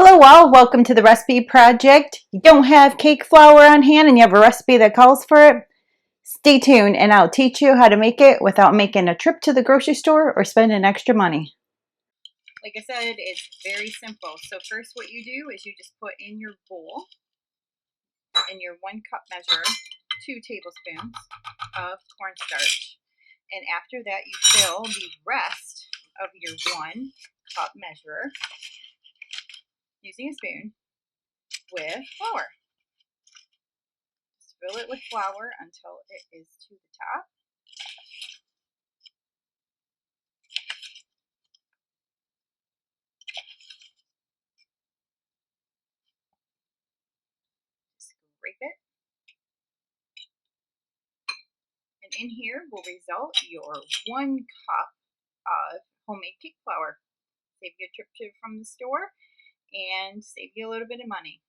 Hello all, welcome to the recipe project. You don't have cake flour on hand and you have a recipe that calls for it? Stay tuned and I'll teach you how to make it without making a trip to the grocery store or spending extra money. Like I said, it's very simple. So first what you do is you just put in your bowl, in your 1 cup measure, 2 tablespoons of cornstarch. And after that you fill the rest of your 1 cup measure using a spoon with flour. Just fill it with flour until it is to the top. Scrape it. And in here will result your 1 cup of homemade cake flour. Save you a trip to from the store and save you a little bit of money.